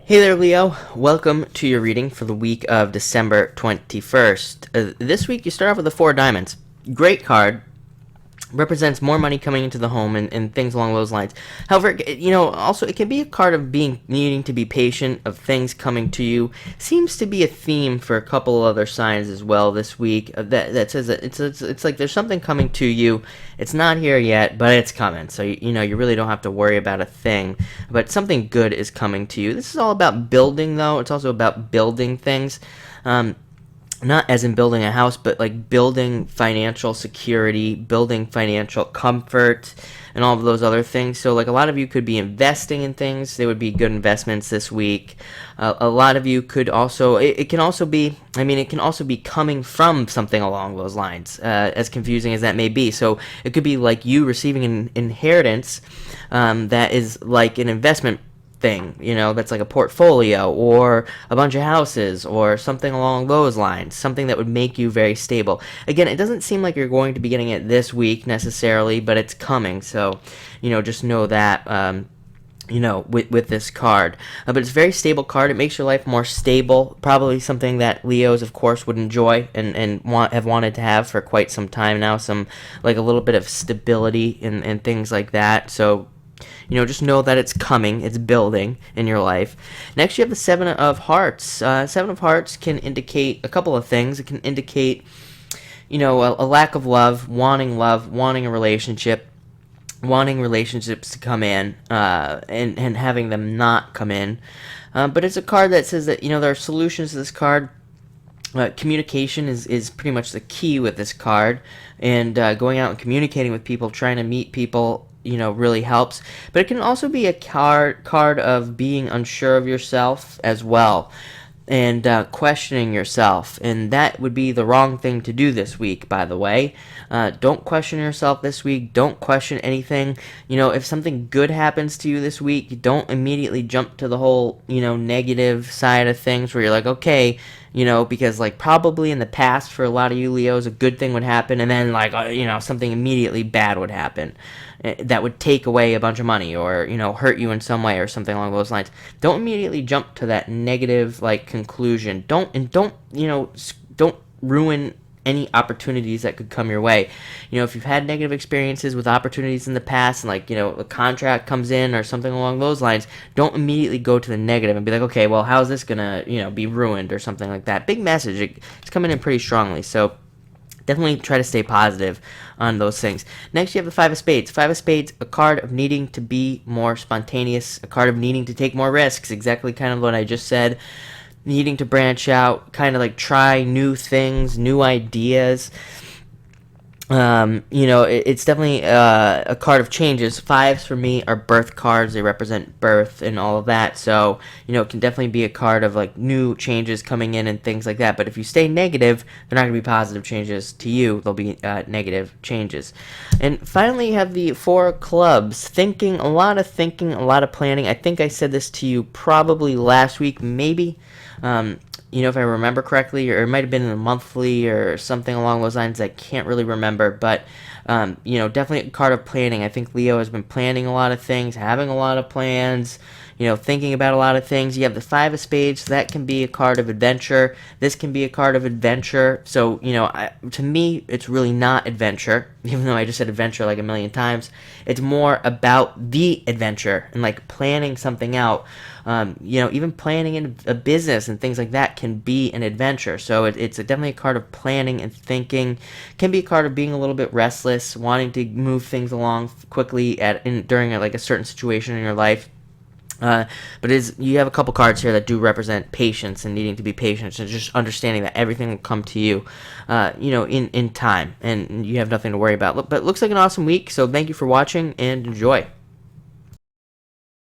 Hey there, Leo. Welcome to your reading for the week of December 21st. This week, you start off with the Four of Diamonds. Great card. Represents more money coming into the home and things along those lines. However, also it can be a card of needing to be patient, of things coming to you. Seems to be a theme for a couple other signs as well this week. That says that it's like there's something coming to you. It's not here yet, but it's coming. So you really don't have to worry about a thing. But something good is coming to you. This is all about building, though. It's also about building things. Not as in building a house, but like building financial security, building financial comfort, and all of those other things. So like a lot of you could be investing in things. They would be good investments this week. A lot of you could also, it can also be coming from something along those lines, as confusing as that may be. So it could be like you receiving an inheritance that is like an investment thing, that's like a portfolio or a bunch of houses or something along those lines, something that would make you very stable. Again, it doesn't seem like you're going to be getting it this week necessarily, but it's coming. So, just know that, with this card. But it's a very stable card. It makes your life more stable. Probably something that Leos, of course, would enjoy and have wanted to have for quite some time now. Some, like a little bit of stability and things like that. So, just know that it's coming, it's building in your life. Next, you have the Seven of Hearts. Seven of Hearts can indicate a couple of things. It can indicate, a lack of love, wanting a relationship, wanting relationships to come in, and having them not come in. But it's a card that says that, there are solutions to this card. Communication is pretty much the key with this card, and going out and communicating with people, trying to meet people, really helps. But it can also be a card of being unsure of yourself as well, and questioning yourself, and that would be the wrong thing to do this week, by the way. Don't question yourself this week. Don't question anything. If something good happens to you this week, don't immediately jump to the whole, negative side of things where you're like, okay, because like probably in the past for a lot of you Leos, a good thing would happen, and then like, something immediately bad would happen that would take away a bunch of money or, hurt you in some way or something along those lines. Don't immediately jump to that negative like conclusion. Don't ruin any opportunities that could come your way. If you've had negative experiences with opportunities in the past and like, a contract comes in or something along those lines, don't immediately go to the negative and be like, okay, well, how's this gonna, be ruined or something like that. Big message. It's coming in pretty strongly. So definitely try to stay positive on those things. Next, you have the Five of Spades. Five of Spades, a card of needing to be more spontaneous, a card of needing to take more risks, exactly kind of what I just said. Needing to branch out, kind of like try new things, new ideas. It's definitely a card of changes. Fives for me are birth cards. They represent birth and all of that. So, it can definitely be a card of like new changes coming in and things like that. But if you stay negative, they're not going to be positive changes to you. They'll be negative changes. And finally, you have the Four of Clubs. Thinking, a lot of planning. I think I said this to you probably last week, maybe. If I remember correctly, or it might have been in the monthly or something along those lines. I can't really remember, but, definitely a card of planning. I think Leo has been planning a lot of things, having a lot of plans, thinking about a lot of things. You have the Five of Spades. So that can be a card of adventure. This can be a card of adventure. So, to me, it's really not adventure, even though I just said adventure like a million times. It's more about the adventure and like planning something out. Even planning in a business and things like that can be an adventure. So it's definitely a card of planning and thinking. Can be a card of being a little bit restless, wanting to move things along quickly during a certain situation in your life. But you have a couple cards here that do represent patience and needing to be patient, and just understanding that everything will come to you, in time, and you have nothing to worry about. But it looks like an awesome week. So thank you for watching and enjoy.